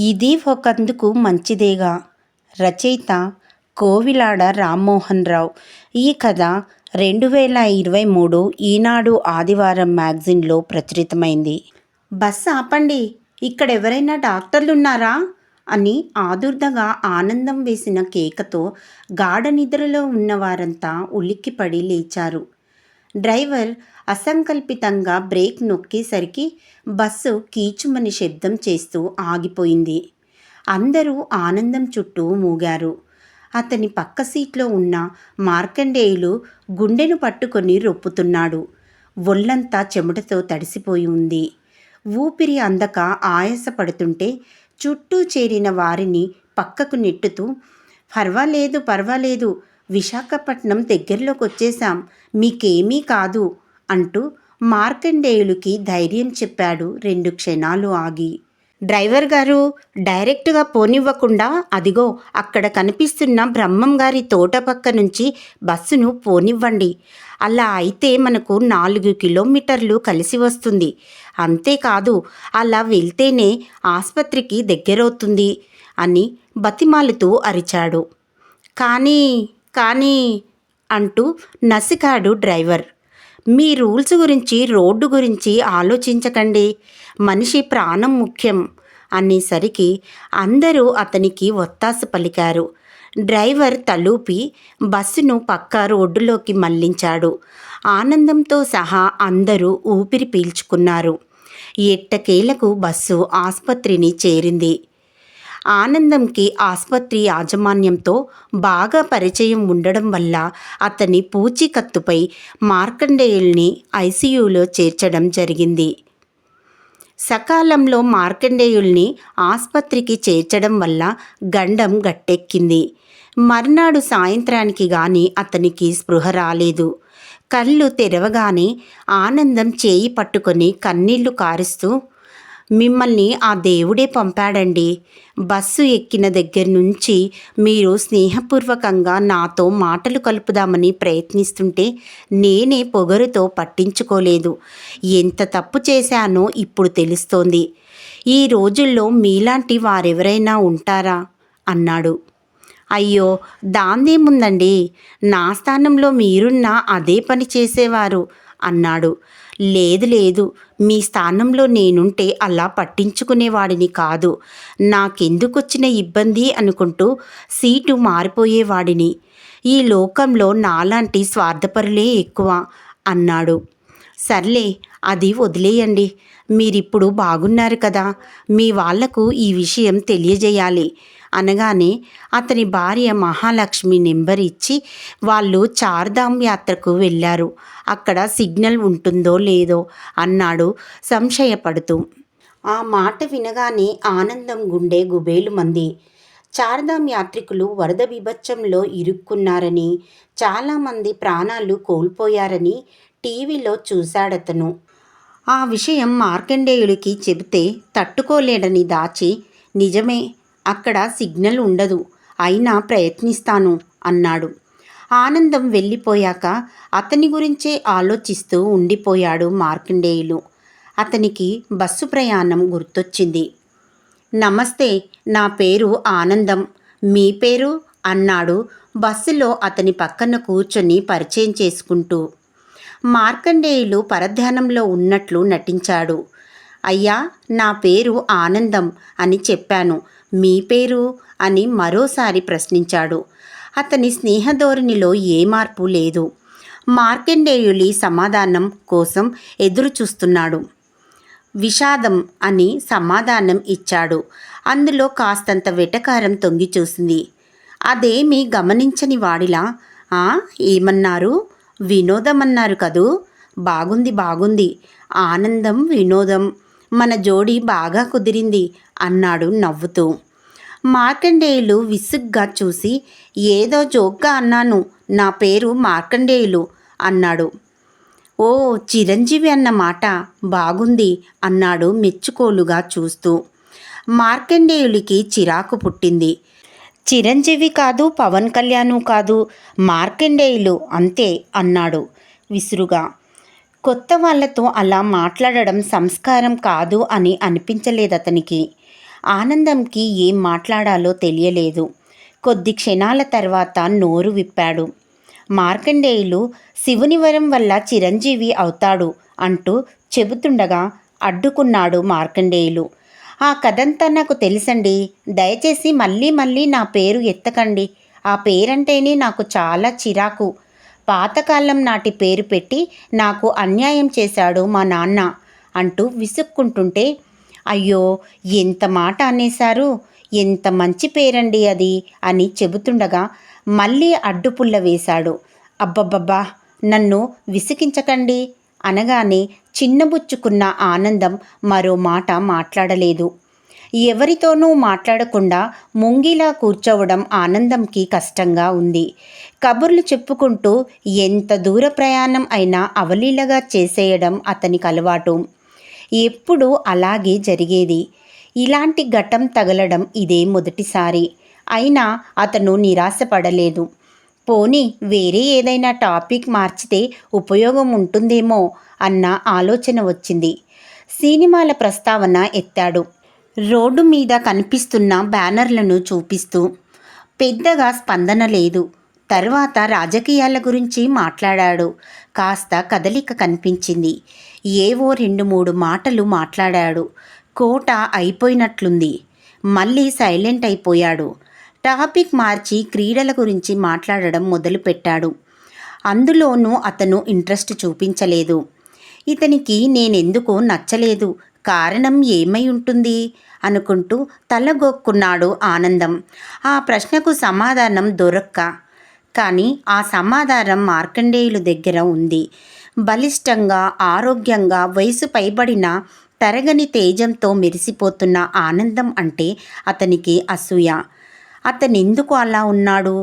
ఇది ఒకందుకు మంచిదేగా. రచయిత కోవిలాడ రామ్మోహన్ రావు. ఈ కథ 2023 ఈనాడు ఆదివారం మ్యాగజైన్లో ప్రచురితమైంది. బస్సు ఆపండి, ఇక్కడెవరైనా డాక్టర్లున్నారా అని ఆదుర్దాగా ఆనందం వేసిన కేకతో గాఢ నిద్రలో ఉన్నవారంతా ఉలిక్కిపడి లేచారు. డ్రైవర్ అసంకల్పితంగా బ్రేక్ నొక్కేసరికి బస్సు కీచుమని శబ్దం చేస్తూ ఆగిపోయింది. అందరూ ఆనందం చుట్టూ మూగారు. అతని పక్క సీట్లో ఉన్న మార్కండేయులు గుండెను పట్టుకొని రొప్పుతున్నాడు. ఒళ్ళంతా చెమటతో తడిసిపోయి ఉంది. ఊపిరి అందక ఆయాసపడుతుంటే చుట్టూ చేరిన వారిని పక్కకు నెట్టుతూ, పర్వాలేదు, విశాఖపట్నం దగ్గరలోకి వచ్చేశాం, మీకేమీ కాదు అంటూ మార్కండేయులకి ధైర్యం చెప్పాడు 2 క్షణాలు ఆగి. డ్రైవర్ గారు, డైరెక్ట్గా పోనివ్వకుండా అదిగో అక్కడ కనిపిస్తున్న బ్రహ్మం గారి తోట పక్క నుంచి బస్సును పోనివ్వండి. అలా అయితే మనకు 4 కిలోమీటర్లు కలిసి వస్తుంది. అంతేకాదు, అలా వెళ్తేనే ఆస్పత్రికి దగ్గరవుతుంది అని బతిమాలుతూ అరిచాడు. కానీ అంటూ నసికాడు డ్రైవర్. మీ రూల్స్ గురించి, రోడ్డు గురించి ఆలోచించకండి, మనిషి ప్రాణం ముఖ్యం అనేసరికి అందరూ అతనికి ఒత్తాసు పలికారు. డ్రైవర్ తలూపి బస్సును పక్క రోడ్డులోకి మళ్లించాడు. ఆనందంతో సహా అందరూ ఊపిరి పీల్చుకున్నారు. ఎట్టకేలకు బస్సు ఆస్పత్రిని చేరింది. ఆనందంకి ఆస్పత్రి యాజమాన్యంతో బాగా పరిచయం ఉండడం వల్ల అతని పూచీకత్తుపై మార్కండేయుల్ని ఐసీయూలో చేర్చడం జరిగింది. సకాలంలో మార్కండేయుల్ని ఆస్పత్రికి చేర్చడం వల్ల గండం గట్టెక్కింది. మర్నాడు సాయంత్రానికి గాని అతనికి స్పృహ రాలేదు. కళ్ళు తెరవగానే ఆనందం చేయి పట్టుకొని కన్నీళ్లు కారుస్తూ, మిమ్మల్ని ఆ దేవుడే పంపాడండి. బస్సు ఎక్కిన దగ్గర నుంచి మీరు స్నేహపూర్వకంగా నాతో మాటలు కలుపుదామని ప్రయత్నిస్తుంటే నేనే పొగరుతో పట్టించుకోలేదు. ఎంత తప్పు చేశానో ఇప్పుడు తెలుస్తోంది. ఈ రోజుల్లో మీలాంటి వారెవరైనా ఉంటారా అన్నాడు. అయ్యో, దాందేముందండి, నా స్థానంలో మీరున్నా అదే పని చేసేవారు అన్నాడు. లేదు, మీ స్థానంలో నేనుంటే అలా పట్టించుకునేవాడిని కాదు. నాకెందుకొచ్చిన ఇబ్బంది అనుకుంటూ సీటు మారిపోయేవాడిని. ఈ లోకంలో నాలాంటి స్వార్థపరులే ఎక్కువ అన్నాడు. సర్లే, అది వదిలేయండి. మీరిప్పుడు బాగున్నారు కదా, మీ వాళ్లకు ఈ విషయం తెలియజేయాలి అనగానే అతని భార్య మహాలక్ష్మి నెంబర్ ఇచ్చి వాళ్ళు చార్ధామ్ యాత్రకు వెళ్ళారు. అక్కడ సిగ్నల్ ఉంటుందో లేదో అన్నాడు సంశయపడుతూ. ఆ మాట వినగానే ఆనందం గుండె గుబేలుమంది. చార్ధామ్ యాత్రికులు వరద బీభత్సంలో ఇరుక్కున్నారని, చాలామంది ప్రాణాలు కోల్పోయారని టీవీలో చూశాడతను. ఆ విషయం మార్కండేయుడికి చెబితే తట్టుకోలేడని దాచి, నిజమే, అక్కడ సిగ్నల్ ఉండదు, అయినా ప్రయత్నిస్తాను అన్నాడు. ఆనందం వెళ్ళిపోయాక అతని గురించే ఆలోచిస్తూ ఉండిపోయాడు మార్కండేయులు. అతనికి బస్సు ప్రయాణం గుర్తొచ్చింది. నమస్తే, నా పేరు ఆనందం, మీ పేరు అన్నాడు బస్సులో అతని పక్కన కూర్చొని పరిచయం చేసుకుంటూ. మార్కండేయులు పరధ్యానంలో ఉన్నట్లు నటించాడు. అయ్యా, నా పేరు ఆనందం అని చెప్పాను, మీ పేరు అని మరోసారి ప్రశ్నించాడు. అతని స్నేహధోరణిలో ఏ మార్పు లేదు. మార్కండేయులి సమాధానం కోసం ఎదురు చూస్తున్నాడు. విషాదం అని సమాధానం ఇచ్చాడు. అందులో కాస్తంత వెటకారం తొంగి చూసింది. అదేమీ గమనించని వాడిలా, ఏమన్నారు, వినోదమన్నారు కదూ, బాగుంది, ఆనందం వినోదం, మన జోడి బాగా కుదిరింది అన్నాడు నవ్వుతూ. మార్కండేయులు విసుగ్గా చూసి, ఏదో జోక్గా అన్నాను, నా పేరు మార్కండేయులు అన్నాడు. ఓ, చిరంజీవి అన్నమాట, బాగుంది అన్నాడు మెచ్చుకోలుగా చూస్తూ. మార్కండేయుడికి చిరాకు పుట్టింది. చిరంజీవి కాదు, పవన్ కళ్యాణ్ కాదు, మార్కండేయులు అంతే అన్నాడు విసురుగా. కొత్త వాళ్లతో అలా మాట్లాడడం సంస్కారం కాదు అని అనిపించలేదతనికి. ఆనందంకి ఏం మాట్లాడాలో తెలియలేదు. కొద్ది క్షణాల తర్వాత నోరు విప్పాడు. మార్కండేయులు శివుని వరం వల్ల చిరంజీవి అవుతాడు అంటూ చెబుతుండగా అడ్డుకున్నాడు మార్కండేయులు. ఆ కథంతా నాకు తెలుసండి. దయచేసి మళ్ళీ మళ్ళీ నా పేరు ఎత్తకండి. ఆ పేరంటేనే నాకు చాలా చిరాకు. పాతకాలం నాటి పేరు పెట్టి నాకు అన్యాయం చేశాడు మా నాన్న అంటూ విసుక్కుంటుంటే, అయ్యో ఎంత మాట అనేశారు, ఎంత మంచి పేరండి అది అని చెబుతుండగా మళ్ళీ అడ్డుపుల్ల వేశాడు. అబ్బబ్బబ్బా, నన్ను విసిగించకండి అనగానే చిన్నబుచ్చుకున్న ఆనందం మరో మాట మాట్లాడలేదు. ఎవరితోనూ మాట్లాడకుండా ముంగిలా కూర్చోవడం ఆనందంకి కష్టంగా ఉంది. కబుర్లు చెప్పుకుంటూ ఎంత దూర ప్రయాణం అయినా అవలీలగా చేసేయడం అతనికి అలవాటు. ఎప్పుడూ అలాగే జరిగేది. ఇలాంటి ఘటం తగలడం ఇదే మొదటిసారి. అయినా అతను నిరాశపడలేదు. పోనీ వేరే ఏదైనా టాపిక్ మార్చితే ఉపయోగం ఉంటుందేమో అన్న ఆలోచన వచ్చింది. సినిమాల ప్రస్తావన ఎత్తాడు. రోడ్డు మీద కనిపిస్తున్న బ్యానర్లను చూపిస్తూ. పెద్దగా స్పందన లేదు. తర్వాత రాజకీయాల గురించి మాట్లాడాడు. కాస్త కదలిక కనిపించింది. ఏవో 2-3 మాటలు మాట్లాడాడు. కోట అయిపోయినట్లుంది. మళ్ళీ సైలెంట్ అయిపోయాడు. టాపిక్ మార్చి క్రీడల గురించి మాట్లాడడం మొదలుపెట్టాడు. అందులోనూ అతను ఇంట్రెస్ట్ చూపించలేదు. ఇతనికి నేనెందుకో నచ్చలేదు, కారణం ఏమై ఉంటుంది అనుకుంటూ తలగొక్కున్నాడు ఆనందం. ఆ ప్రశ్నకు సమాధానం దొరక్క. కానీ ఆ సమాధానం మార్కండేయులు దగ్గర ఉంది. బలిష్టంగా, ఆరోగ్యంగా, వయసు పైబడిన తరగని తేజంతో మెరిసిపోతున్న ఆనందం అంటే అతనికి అసూయ. అతనెందుకు అలా ఉన్నాడు,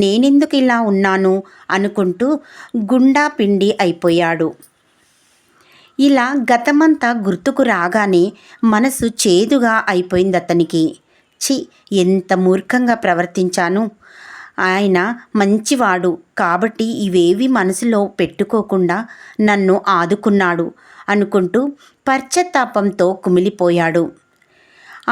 నేనెందుకు ఇలా ఉన్నాను అనుకుంటూ గుండా పిండి అయిపోయాడు. ఇలా గతమంతా గుర్తుకు రాగానే మనసు చేదుగా అయిపోయిందతనికి. ఛీ, ఎంత మూర్ఖంగా ప్రవర్తించాను. ఆయన మంచివాడు కాబట్టి ఇవేవి మనసులో పెట్టుకోకుండా నన్ను ఆదుకున్నాడు అనుకుంటూ పశ్చాత్తాపంతో కుమిలిపోయాడు.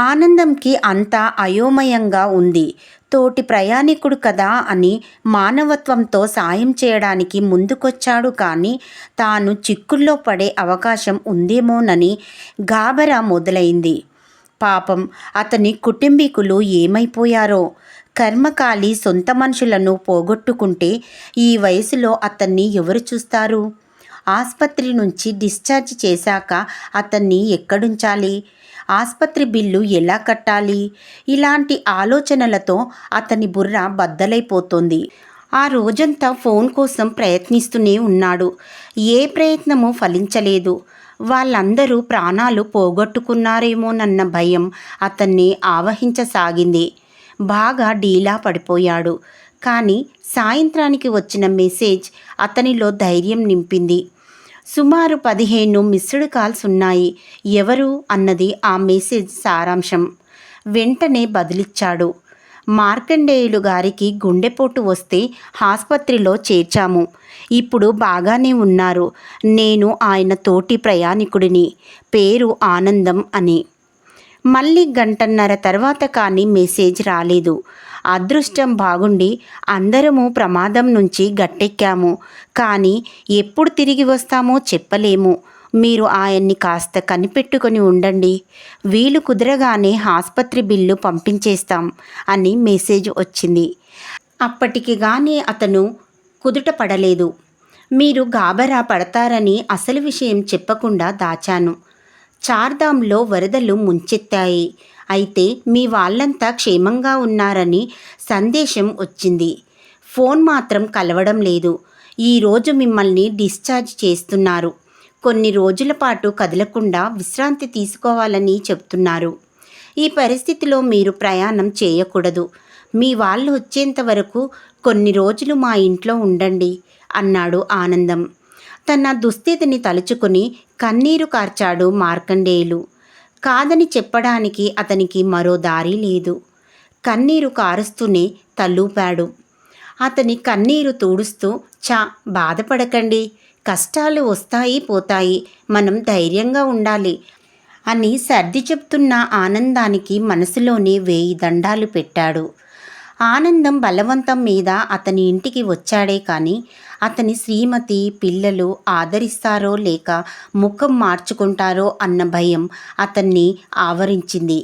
ఆనందంకి అంతా అయోమయంగా ఉంది. తోటి ప్రయాణికుడు కదా అని మానవత్వంతో సాయం చేయడానికి ముందుకొచ్చాడు. కానీ తాను చిక్కుల్లో పడే అవకాశం ఉందేమోనని గాబరా మొదలైంది. పాపం అతని కుటుంబీకులు ఏమైపోయారో. కర్మకాలి సొంత మనుషులను పోగొట్టుకుంటే ఈ వయసులో అతన్ని ఎవరు చూస్తారు? ఆస్పత్రి నుంచి డిశ్చార్జ్ చేశాక అతన్ని ఎక్కడుంచాలి? ఆస్పత్రి బిల్లు ఎలా కట్టాలి? ఇలాంటి ఆలోచనలతో అతని బుర్ర బద్దలైపోతోంది. ఆ రోజంతా ఫోన్ కోసం ప్రయత్నిస్తూనే ఉన్నాడు. ఏ ప్రయత్నమూ ఫలించలేదు. వాళ్ళందరూ ప్రాణాలు పోగొట్టుకున్నారేమోనన్న భయం అతన్ని ఆవహించసాగింది. బాగా డీలా పడిపోయాడు. కానీ సాయంత్రానికి వచ్చిన మెసేజ్ అతనిలో ధైర్యం నింపింది. సుమారు 15 మిస్డ్ కాల్స్ ఉన్నాయి. ఎవరు అన్నది ఆ మెసేజ్ సారాంశం. వెంటనే బదిలిచ్చాడు. మార్కండేయులు గారికి గుండెపోటు వస్తే ఆస్పత్రిలో చేర్చాము. ఇప్పుడు బాగానే ఉన్నారు. నేను ఆయన తోటి ప్రయాణికుడిని. పేరు ఆనందం అని. మళ్ళీ 1.5 గంట తర్వాత కానీ మెసేజ్ రాలేదు. అదృష్టం బాగుండి అందరము ప్రమాదం నుంచి గట్టెక్కాము. కానీ ఎప్పుడు తిరిగి వస్తామో చెప్పలేము. మీరు ఆయన్ని కాస్త కనిపెట్టుకొని ఉండండి. వీలు కుదరగానే ఆస్పత్రి బిల్లు పంపించేస్తాం అని మెసేజ్ వచ్చింది. అప్పటికి కానీ అతను కుదుట పడలేదు. మీరు గాబరా పడతారని అసలు విషయం చెప్పకుండా దాచాను. చార్ధాంలో వరదలు ముంచెత్తాయి. అయితే మీ వాళ్ళంతా క్షేమంగా ఉన్నారని సందేశం వచ్చింది. ఫోన్ మాత్రం కలవడం లేదు. ఈరోజు మిమ్మల్ని డిశ్చార్జ్ చేస్తున్నారు. కొన్ని రోజుల పాటు కదలకుండా విశ్రాంతి తీసుకోవాలని చెప్తున్నారు. ఈ పరిస్థితిలో మీరు ప్రయాణం చేయకూడదు. మీ వాళ్ళు వచ్చేంత వరకు కొన్ని రోజులు మా ఇంట్లో ఉండండి అన్నాడు ఆనందం. తన దుస్థితిని తలుచుకుని కన్నీరు కార్చాడు మార్కండేయులు. కాదని చెప్పడానికి అతనికి మరో దారి లేదు. కన్నీరు కారుస్తూనే తల్లూపాడు. అతని కన్నీరు తుడుస్తూ, బాధపడకండి. కష్టాలు వస్తాయి పోతాయి. మనం ధైర్యంగా ఉండాలి. అని సర్ది చెప్తున్న ఆనందానికి మనసులోనే 1000 దండాలు పెట్టాడు. ఆనందం బలవంతం మీద అతని ఇంటికి వచ్చాడే కానీ అతని శ్రీమతి, పిల్లలు ఆదరిస్తారో లేక ముఖం మార్చుకుంటారో అన్న భయం అతన్ని ఆవరించింది.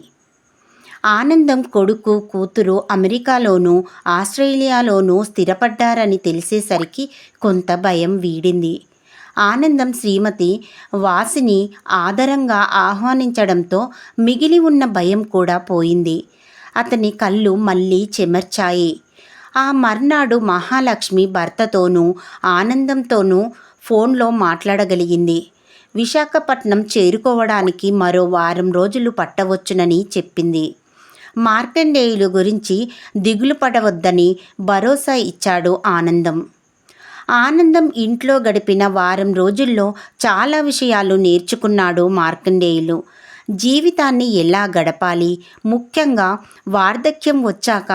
ఆనందం కొడుకు, కూతురు అమెరికాలోనూ, ఆస్ట్రేలియాలోనూ స్థిరపడ్డారని తెలిసేసరికి కొంత భయం వీడింది. ఆనందం శ్రీమతి వాసిని ఆదరంగా ఆహ్వానించడంతో మిగిలి ఉన్న భయం కూడా పోయింది. అతని కళ్ళు మళ్ళీ చెమర్చాయి. ఆ మర్నాడు మహాలక్ష్మి భర్తతోనూ ఆనందంతోనూ ఫోన్లో మాట్లాడగలిగింది. విశాఖపట్నం చేరుకోవడానికి మరో వారం రోజులు పట్టవచ్చునని చెప్పింది. మార్కండేయులు గురించి దిగులు పడవద్దని భరోసా ఇచ్చాడు ఆనందం. ఆనందం ఇంట్లో గడిపిన వారం రోజుల్లో చాలా విషయాలు నేర్చుకున్నాడు మార్కండేయులు. జీవితాన్ని ఎలా గడపాలి, ముఖ్యంగా వార్ధక్యం వచ్చాక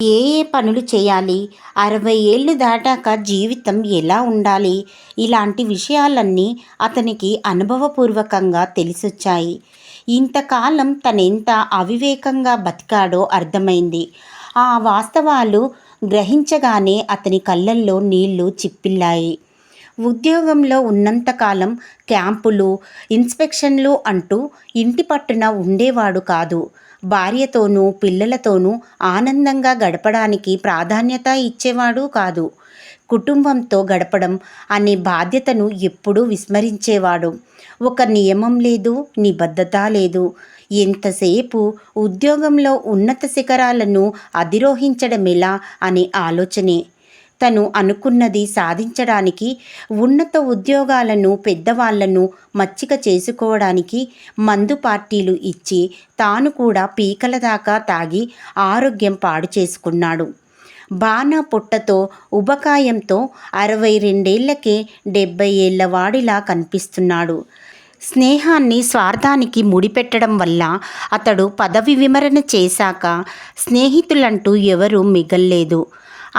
ఏ ఏ పనులు చేయాలి, 60 ఏళ్ళు దాటాక జీవితం ఎలా ఉండాలి, ఇలాంటి విషయాలన్నీ అతనికి అనుభవపూర్వకంగా తెలిసొచ్చాయి. ఇంతకాలం తనెంత అవివేకంగా బతికాడో అర్థమైంది. ఆ వాస్తవాలు గ్రహించగానే అతని కళ్ళల్లో నీళ్లు చిప్పిల్లాయి. ఉద్యోగంలో ఉన్నంతకాలం క్యాంపులు, ఇన్స్పెక్షన్లు అంటూ ఇంటి పట్టున ఉండేవాడు కాదు. భార్యతోనూ పిల్లలతోనూ ఆనందంగా గడపడానికి ప్రాధాన్యత ఇచ్చేవాడు కాదు. కుటుంబంతో గడపడం అనే బాధ్యతను ఎప్పుడూ విస్మరించేవాడు. ఒక నియమం లేదు, నిబద్ధత లేదు. ఎంతసేపు ఉద్యోగంలో ఉన్నత శిఖరాలను అధిరోహించడమెలా అనే ఆలోచనే. తను అనుకున్నది సాధించడానికి, ఉన్నత ఉద్యోగాలను, పెద్దవాళ్లను మచ్చిక చేసుకోవడానికి మందు పార్టీలు ఇచ్చి తాను కూడా పీకల దాకా తాగి ఆరోగ్యం పాడు చేసుకున్నాడు. బాణా పొట్టతో, ఉబకాయంతో 62 ఏళ్లకే 70 ఏళ్ల వాడిలా కనిపిస్తున్నాడు. స్నేహాన్ని స్వార్థానికి ముడిపెట్టడం వల్ల అతడు పదవి విరమణ చేశాక స్నేహితులంటూ ఎవరూ మిగల్లేదు.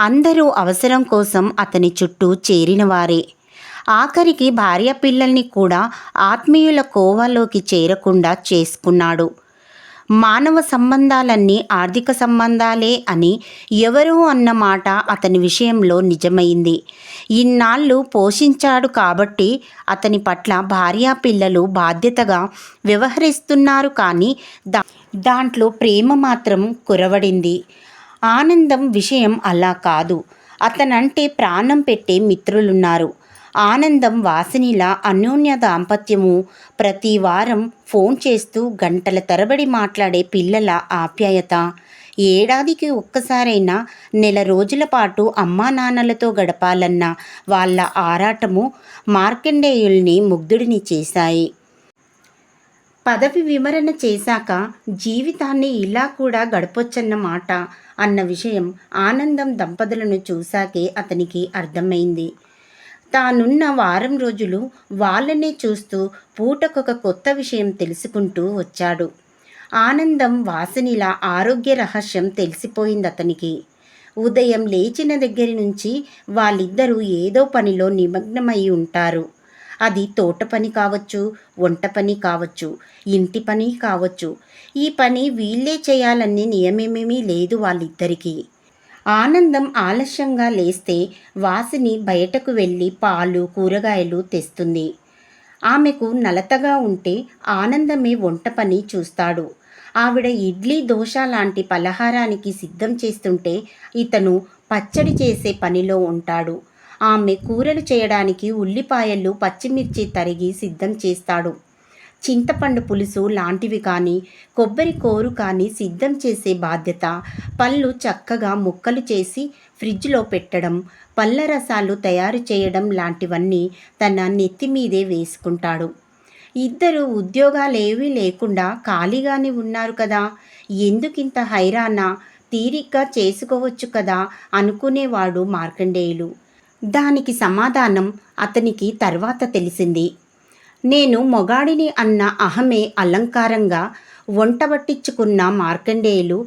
అందరూ అవసరం కోసం అతని చుట్టూ చేరినవారే. ఆఖరికి భార్య పిల్లల్ని కూడా ఆత్మీయుల కోవలోకి చేరకుండా చేసుకున్నాడు. మానవ సంబంధాలన్నీ ఆర్థిక సంబంధాలే అని ఎవరో అన్న మాట అతని విషయంలో నిజమైంది. ఇన్నాళ్ళు పోషించాడు కాబట్టి అతని పట్ల భార్యా పిల్లలు బాధ్యతగా వ్యవహరిస్తున్నారు. కానీ దాంట్లో ప్రేమ మాత్రం కురవడింది. ఆనందం విషయం అలా కాదు. అతనంటే ప్రాణం పెట్టే మిత్రులున్నారు. ఆనందం వాసినిలా అన్యోన్య దాంపత్యము. ప్రతి వారం ఫోన్ చేస్తూ గంటల తరబడి మాట్లాడే పిల్లల ఆప్యాయత. ఏడాదికి ఒక్కసారైనా నెల రోజుల పాటు అమ్మా నాన్నలతో గడపాలన్న వాళ్ళ ఆరాటము మార్కండేయుల్ని ముగ్ధుడిని చేశాయి. పదవి విరమణ చేశాక జీవితాన్ని ఇలా కూడా గడపొచ్చన్న మాట అన్న విషయం ఆనందం దంపతులను చూశాకే అతనికి అర్థమైంది. తానున్న వారం రోజులు వాళ్ళనే చూస్తూ పూటకొక కొత్త విషయం తెలుసుకుంటూ వచ్చాడు. ఆనందం వాసినిల ఆరోగ్య రహస్యం తెలిసిపోయింది అతనికి. ఉదయం లేచిన దగ్గర నుంచి వాళ్ళిద్దరూ ఏదో పనిలో నిమగ్నమై ఉంటారు. అది తోట పని కావచ్చు, వంట పని కావచ్చు, ఇంటి పని కావచ్చు. ఈ పని వీళ్ళే చేయాలనే నియమేమీ లేదు వాళ్ళిద్దరికీ. ఆనందం ఆలస్యంగా లేస్తే వాసిని బయటకు వెళ్ళి పాలు, కూరగాయలు తెస్తుంది. ఆమెకు నలతగా ఉంటే ఆనందమే వంట పని చూస్తాడు. ఆవిడ ఇడ్లీ, దోశ లాంటి పలహారానికి సిద్ధం చేస్తుంటే ఇతను పచ్చడి చేసే పనిలో ఉంటాడు. ఆమె కూరలు చేయడానికి ఉల్లిపాయలు, పచ్చిమిర్చి తరిగి సిద్ధం చేస్తాడు. చింతపండు పులుసు లాంటివి కానీ, కొబ్బరి కోరు కానీ సిద్ధం చేసే బాధ్యత. పళ్ళు చక్కగా ముక్కలు చేసి ఫ్రిడ్జ్లో పెట్టడం, పళ్ళ రసాలు తయారు చేయడం లాంటివన్నీ తన నెత్తిమీదే వేసుకుంటాడు. ఇద్దరు ఉద్యోగాలేవీ లేకుండా ఖాళీగానే ఉన్నారు కదా, ఎందుకింత హైరానా, తీరిగ్గా చేసుకోవచ్చు కదా అనుకునేవాడు మార్కండేయులు. దానికి సమాధానం అతనికి తర్వాత తెలిసింది. నేను మొగాడిని అన్న అహమే అలంకారంగా వంట పట్టించుకున్న మార్కండేయులు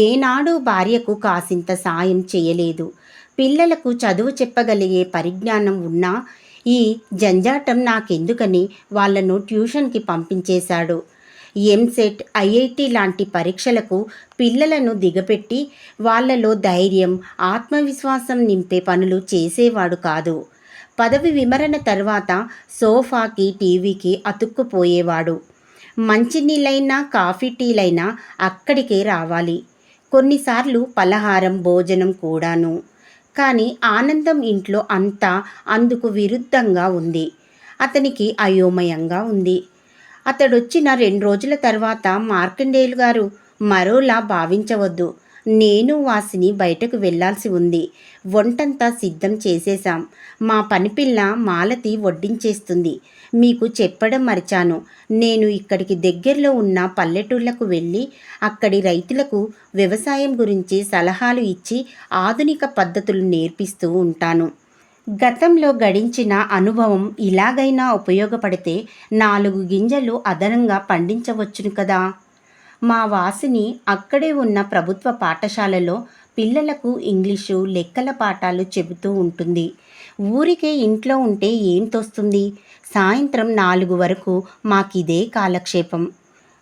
ఏనాడు భార్యకు కాసింత సాయం చేయలేదు. పిల్లలకు చదువు చెప్పగలిగే పరిజ్ఞానం ఉన్నా ఈ జంజాటం నాకెందుకని వాళ్లను ట్యూషన్కి పంపించేశాడు. ఎంసెట్, ఐఐటి లాంటి పరీక్షలకు పిల్లలను దిగపెట్టి వాళ్ళలో ధైర్యం, ఆత్మవిశ్వాసం నింపే పనులు చేసేవాడు కాదు. పదవి విరమణ తర్వాత సోఫాకి, టీవీకి అతుక్కుపోయేవాడు. మంచినీళ్ళైనా, కాఫీ టీలైనా అక్కడికే రావాలి. కొన్నిసార్లు పలహారం, భోజనం కూడాను. కానీ ఆనందం ఇంట్లో అంతా అందుకు విరుద్ధంగా ఉంది. అతనికి అయోమయంగా ఉంది. అతడొచ్చిన 2 రోజుల తర్వాత మార్కండేయులు గారు, మరోలా భావించవద్దు. నేను వాసిని బయటకు వెళ్ళాల్సి ఉంది. వంటంతా సిద్ధం చేసేశాం. మా పనిపిల్ల మాలతి వడ్డించేస్తుంది. మీకు చెప్పడం మరిచాను. నేను ఇక్కడికి దగ్గరలో ఉన్న పల్లెటూళ్లకు వెళ్ళి అక్కడి రైతులకు వ్యవసాయం గురించి సలహాలు ఇచ్చి ఆధునిక పద్ధతులు నేర్పిస్తూ ఉంటాను. గతంలో గడించిన అనుభవం ఇలాగైనా ఉపయోగపడితే 4 గింజలు అదనంగా పండించవచ్చును కదా. మా వాసిని అక్కడే ఉన్న ప్రభుత్వ పాఠశాలలో పిల్లలకు ఇంగ్లీషు, లెక్కల పాఠాలు చెబుతూ ఉంటుంది. ఊరికే ఇంట్లో ఉంటే ఏం తోస్తుంది? సాయంత్రం 4 వరకు మాకిదే కాలక్షేపం.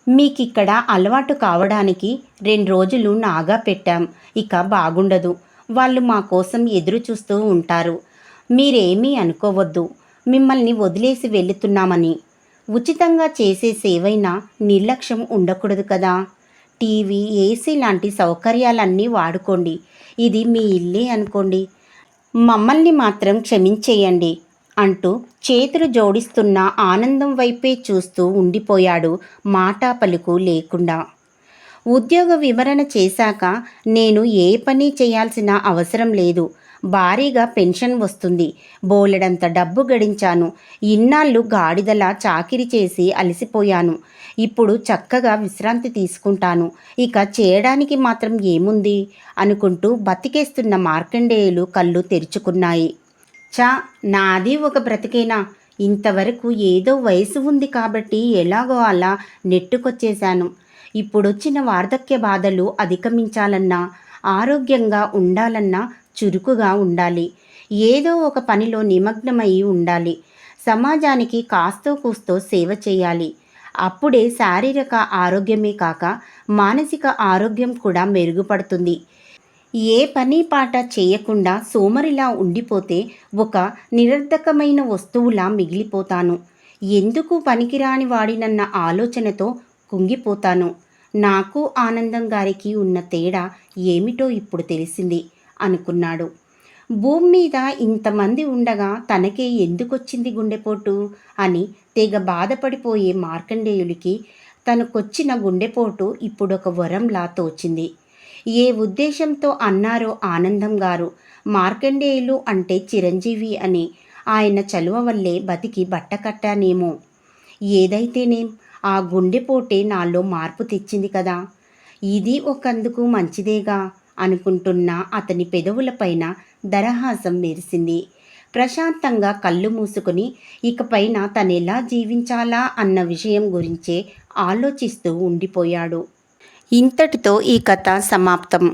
మీకిక్కడ అలవాటు కావడానికి 2 రోజులు నాగా పెట్టాం. ఇక బాగుండదు. వాళ్ళు మా కోసం ఎదురు చూస్తూ ఉంటారు. మీరేమీ అనుకోవద్దు, మిమ్మల్ని వదిలేసి వెళుతున్నామని. ఉచితంగా చేసే సేవైనా నిర్లక్ష్యం ఉండకూడదు కదా. టీవీ, ఏసీ లాంటి సౌకర్యాలన్నీ వాడుకోండి. ఇది మీ ఇల్లే అనుకోండి. మమ్మల్ని మాత్రం క్షమించేయండి అంటూ చేతులు జోడిస్తున్న ఆనందం వైపే చూస్తూ ఉండిపోయాడు, మాటా పలుకు లేకుండా. ఉద్యోగ వివరణ చేశాక నేను ఏ పని చేయాల్సిన అవసరం లేదు. భారీగా పెన్షన్ వస్తుంది. బోలెడంత డబ్బు గడించాను. ఇన్నాళ్ళు గాడిదలా చాకిరీ చేసి అలసిపోయాను. ఇప్పుడు చక్కగా విశ్రాంతి తీసుకుంటాను. ఇక చేయడానికి మాత్రం ఏముంది అనుకుంటూ బతికేస్తున్న మార్కండేయులు కళ్ళు తెరుచుకున్నాయి. చా, నాది ఒక బ్రతికేనా? ఇంతవరకు ఏదో వయసు ఉంది కాబట్టి ఎలాగో అలా నెట్టుకొచ్చేశాను. ఇప్పుడొచ్చిన వార్ధక్య బాధలు అధిగమించాలన్నా, ఆరోగ్యంగా ఉండాలన్నా చురుకుగా ఉండాలి. ఏదో ఒక పనిలో నిమగ్నమై ఉండాలి. సమాజానికి కాస్తో కూస్తో సేవ చేయాలి. అప్పుడే శారీరక ఆరోగ్యమే కాక మానసిక ఆరోగ్యం కూడా మెరుగుపడుతుంది. ఏ పని పాట చేయకుండా సోమరిలా ఉండిపోతే ఒక నిరర్ధకమైన వస్తువులా మిగిలిపోతాను. ఎందుకు పనికిరాని వాడినన్న ఆలోచనతో కుంగిపోతాను. నాకు ఆనందం గారికి ఉన్న తేడా ఏమిటో ఇప్పుడు తెలిసింది అనుకున్నాడు. భూమి మీద ఇంతమంది ఉండగా తనకే ఎందుకొచ్చింది గుండెపోటు అని తెగ బాధపడిపోయే మార్కండేయుడికి తనకొచ్చిన గుండెపోటు ఇప్పుడొక వరంలా తోచింది. ఏ ఉద్దేశంతో అన్నారో ఆనందం గారు మార్కండేయులు అంటే చిరంజీవి అని. ఆయన చలువ వల్లే బతికి బట్టకట్టానేమో. ఏదైతేనేం ఆ గుండెపోటే నాలో మార్పు తెచ్చింది కదా. ఇది ఒకందుకు మంచిదేగా అనుకుంటున్న అతని పెదవులపైన దరహాసం మెరిసింది. ప్రశాంతంగా కళ్ళు మూసుకొని ఇకపైన తనెలా జీవించాలా అన్న విషయం గురించే ఆలోచిస్తూ ఉండిపోయాడు. ఇంతటితో ఈ కథ సమాప్తం.